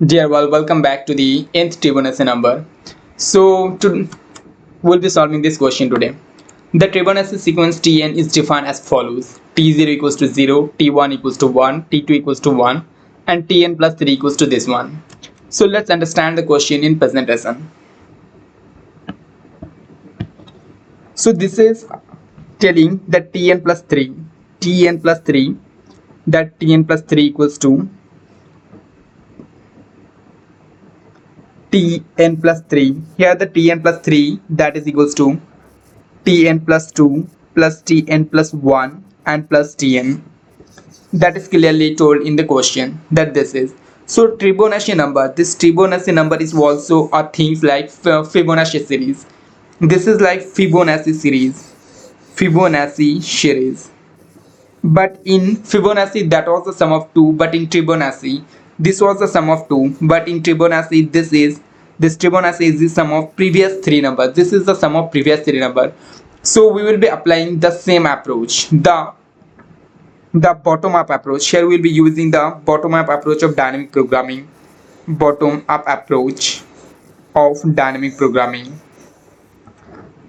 Dear all, welcome back to the nth Tribonacci number. We'll be solving this question today. The Tribonacci sequence Tn is defined as follows: T0 equals to 0, T1 equals to 1, T2 equals to 1, and Tn plus 3 equals to this one. So let's understand the question in presentation. So this is telling that Tn plus 3, that Tn plus 3 equals to Tn plus 3. Here the Tn plus 3 that is equals to Tn plus 2 plus Tn plus 1 and plus Tn. That is clearly told in the question that this is. So Tribonacci number, this Tribonacci number is also a things like Fibonacci series. This is like Fibonacci series. But in Fibonacci that was the sum of 2, but in Tribonacci this was the sum of 2, but in Tribonacci this Tribonacci is the sum of previous 3 numbers. This is the sum of previous 3 numbers. So we will be applying the same approach, the bottom up approach. Here we will be using the bottom up approach of dynamic programming.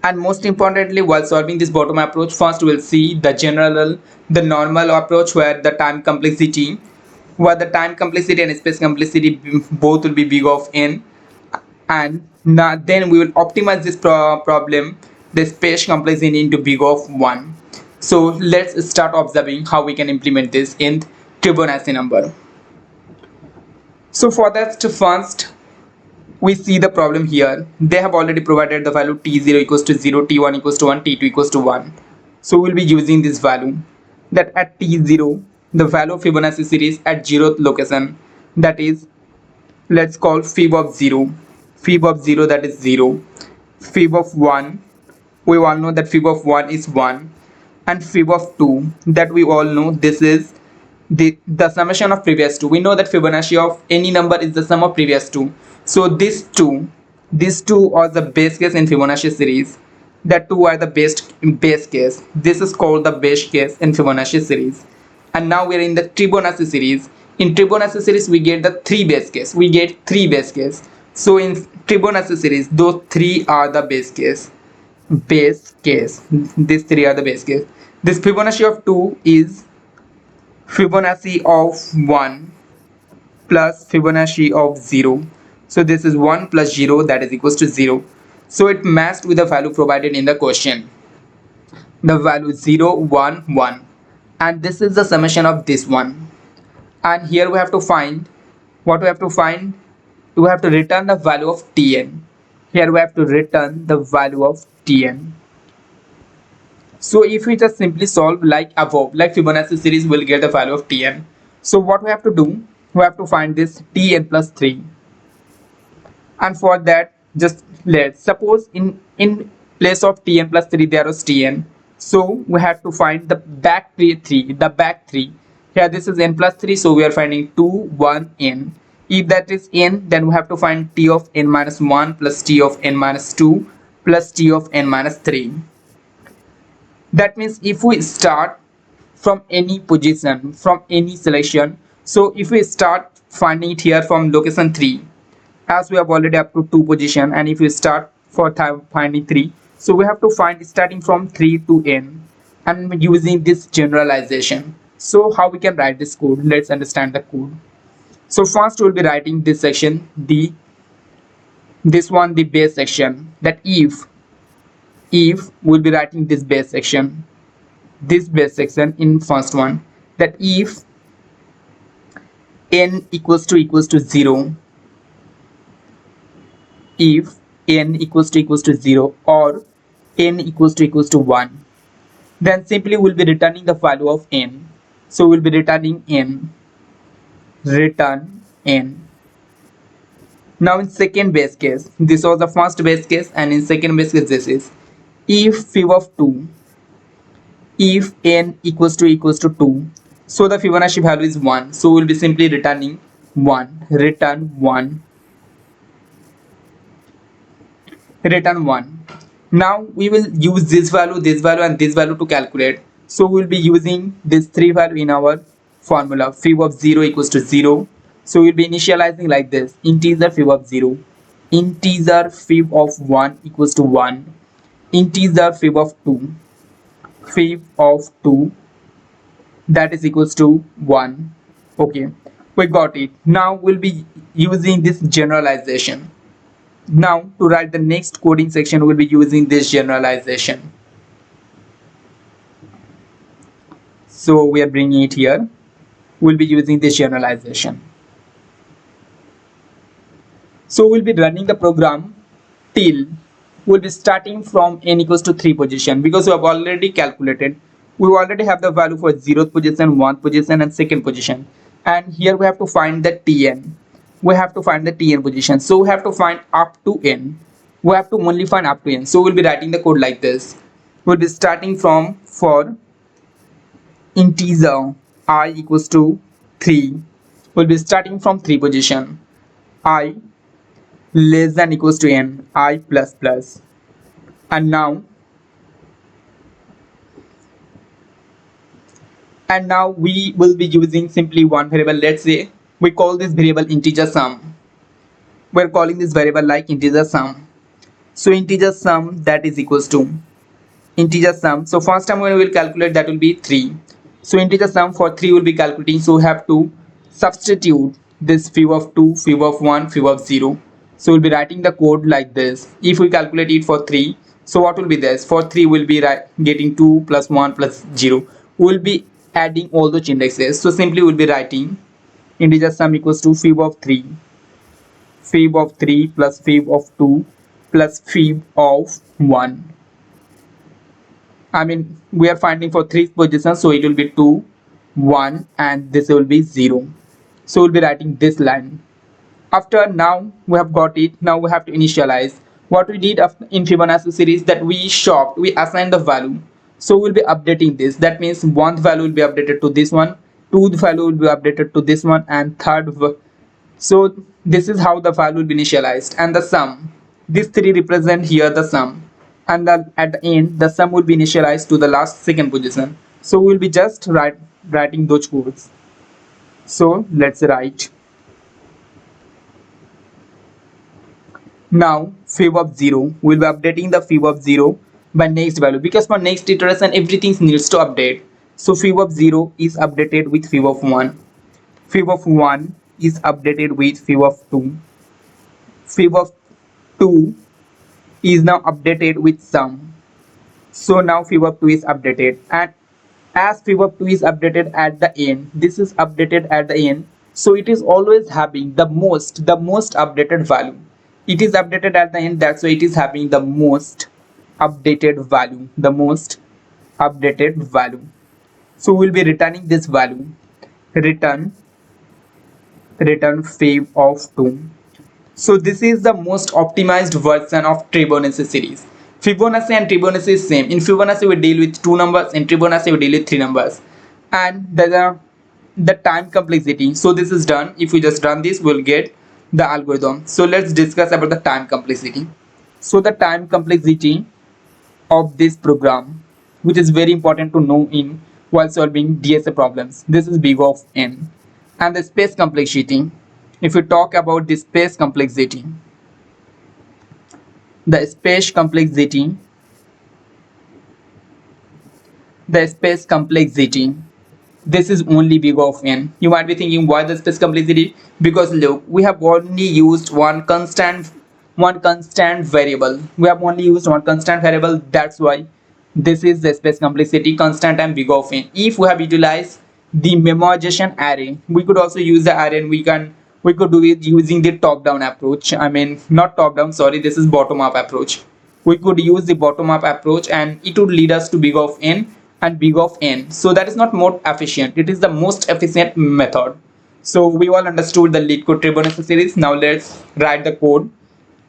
And most importantly, while solving this bottom approach, first we will see the normal approach where the time complexity and space complexity both will be big of n, and now then we will optimize this problem, the space complexity, into big of 1. So let's start observing how we can implement this in Tribonacci number. So for that, first we see the problem here. They have already provided the value T0 equals to 0, T1 equals to 1, T2 equals to 1. So we'll be using this value, that at T0 the value of Fibonacci series at 0th location, that is, let's call fib of 0, that is 0, fib of 1, we all know that fib of 1 is 1, and fib of 2, that we all know this is the summation of previous 2. We know that Fibonacci of any number is the sum of previous 2. So these two are the base case in Fibonacci series. That 2 are the base case. This is called the base case in Fibonacci series. And now we are in the Tribonacci series. In Tribonacci series we get the 3 base case. So in Tribonacci series those 3 are the base case. These 3 are the base case. This Fibonacci of 2 is Fibonacci of 1 plus Fibonacci of 0. So this is 1 plus 0, that is equals to 0. So it matched with the value provided in the question. The value 0, 1, 1. And this is the summation of this one. And here we have to find, what we have to find? We have to return the value of Tn. Here we have to return the value of Tn. So if we just simply solve like above, like Fibonacci series, will get the value of Tn. So what we have to do? We have to find this Tn plus 3. And for that, just let's suppose in place of Tn plus 3 there was Tn. So we have to find the back 3. Here this is n plus 3, so we are finding 2, 1, n. If that is n, then we have to find t of n minus 1 plus t of n minus 2 plus t of n minus 3. That means if we start from any position, from any selection, so if we start finding it here from location 3, as we have already up to 2 position, and if we start for finding 3, so we have to find starting from 3 to n and using this generalization. So how we can write this code? Let's understand the code. So first we'll be writing this section, the base section, that if we'll be writing this base section in first one, that if n equals to 0, if n equals to 0 or n equals to 1, then simply we'll be returning the value of n. So we'll be returning n, return n. Now in second base case, this was the first base case, and in second base case this is if fib of 2, if n equals to 2, so the Fibonacci value is 1, so we'll be simply returning 1, return 1. Now we will use this value and this value to calculate. So we will be using this 3 value in our formula. Fib of 0 equals to 0. So we'll be initializing like this: integer fib of 0, integer fib of 1 equals to 1, integer fib of 2, fib of 2 that is equals to 1. Okay, we got it. Now we'll be using this generalization. Now to write the next coding section, we'll be using this generalization. So we are bringing it here. We'll be using this generalization. So we'll be running the program till we'll be starting from n equals to 3 position, because we have already calculated. We already have the value for 0th position, 1st position and 2nd position. And here we have to find the tn. We have to find the tn position. So we have to find up to n. We have to only find up to n. So we'll be writing the code like this. We'll be starting from for integer I equals to 3. We'll be starting from 3 position. I less than equals to n, I plus plus. And now we will be using simply one variable. Let's say we call this variable integer sum. We're calling this variable like integer sum. So integer sum that is equals to integer sum. So first time when we will calculate, that will be 3. So integer sum for 3 will be calculating. So we have to substitute this fib of 2, fib of 1, fib of 0. So we'll be writing the code like this. If we calculate it for 3, so what will be this? For 3 we'll be getting 2 plus 1 plus 0. We'll be adding all those indexes. So simply we'll be writing integer sum equals to fib of 3 plus fib of 2 plus fib of 1. I mean, we are finding for 3 positions, so it will be 2, 1 and this will be 0. So we'll be writing this line. After now we have got it. Now we have to initialize. What we did in Fibonacci series, that we assigned the value. So we'll be updating this. That means 1th value will be updated to this one, 2th value will be updated to this one, and 3rd. So this is how the value will be initialized. And the sum, these 3 represent here the sum, and at the end the sum will be initialized to the last 2nd position. So we'll be just writing those codes. So let's write. Now fib of 0, we'll be updating the fib of 0 by next value, because for next iteration everything needs to update. So fib of 0 is updated with fib of 1, fib of 1 is updated with fib of 2, fib of 2 is now updated with sum. So now fib of 2 is updated, and as fib of 2 is updated at the end, this is updated at the end, so it is always having the most updated value. It is updated at the end, that's why it is having the most updated value, So we'll be returning this value, return fib of 2. So this is the most optimized version of Tribonacci series. Fibonacci and Tribonacci is same. In Fibonacci we deal with 2 numbers, in Tribonacci we deal with 3 numbers. And the time complexity. So this is done. If we just run this, we'll get the algorithm. So let's discuss about the time complexity. So the time complexity of this program, which is very important to know in while solving DSA problems, this is big of n. And the space complexity, if we talk about the space complexity, this is only big of n. You might be thinking, why the space complexity? Because look, we have only used one constant variable. That's why this is the space complexity, constant and big of n. If we have utilized the memoization array, we could also use the array, and we could do it using the top-down approach. I mean, not top-down, sorry, this is bottom-up approach. We could use the bottom-up approach and it would lead us to big of n and big of n. So that is not more efficient, it is the most efficient method. So we all understood the LeetCode Tribonacci series. Now let's write the code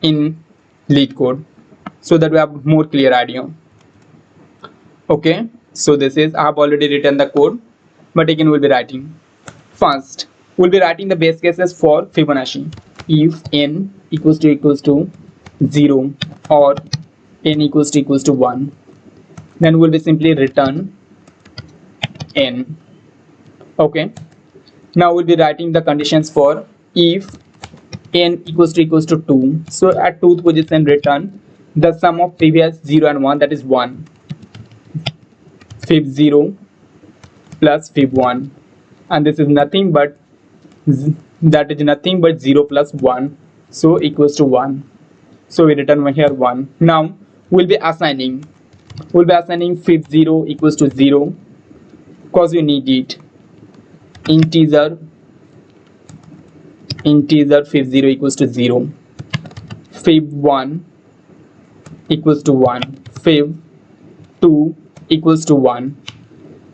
in LeetCode so that we have more clear idea. Okay, so this is, I have already written the code, but again we'll be writing. First we'll be writing the base cases for Fibonacci. If n equals to 0 or n equals to 1, then we'll be simply return n. Okay, Now we'll be writing the conditions for if n equals to 2. So at 2th position return the sum of previous 0 and 1, that is 1. Fib 0 plus fib 1, and this is nothing but that is nothing but 0 plus 1, so equals to 1. So we return here 1. Now we'll be assigning fib 0 equals to 0 because we need it. Integer fib 0 equals to 0. Fib 1 equals to 1. Fib 2 equals to 1.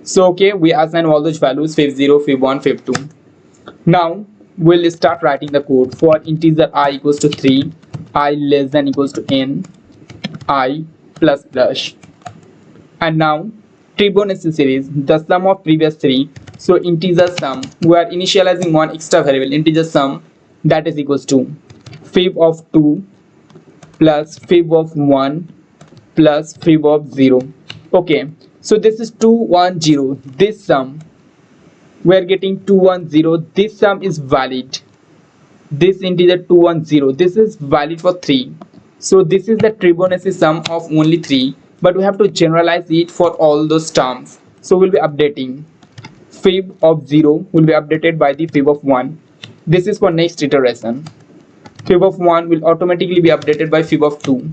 So okay, we assign all those values, fib 0, fib 1, fib 2. Now we'll start writing the code for integer I equals to 3, I less than equals to n, I plus plus. And now Tribonacci series, the sum of previous 3. So integer sum, we are initializing one extra variable, integer sum, that is equals to fib of 2 plus fib of 1 plus fib of 0. Okay, so this is 210. This sum we are getting 210. This sum is valid. This integer 210, this is valid for 3. So this is the Tribonacci sum of only 3, but we have to generalize it for all those terms. So we'll be updating fib of 0 will be updated by the fib of 1. This is for next iteration. Fib of 1 will automatically be updated by fib of 2.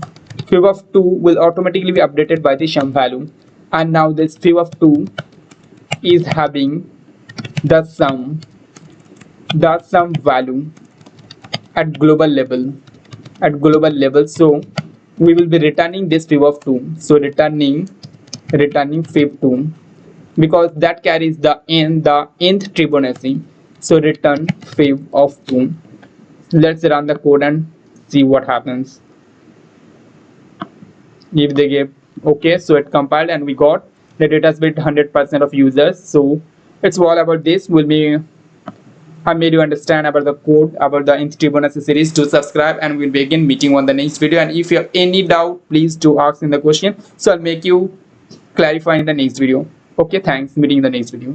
Fib of 2 will automatically be updated by the sum value. And now this fib of 2 is having the sum value at global level. So we will be returning this fib of 2. So returning fib 2, because that carries the nth Tribonacci. So return fib of 2. Let's run the code and see what happens. If they give okay, so it compiled and we got that it has built 100% of users. So it's all about this. I made you understand about the code, about the nth Tribonacci series. To subscribe, and we'll begin meeting on the next video. And if you have any doubt, please do ask in the question, so I'll make you clarify in the next video. Okay, thanks. Meeting in the next video.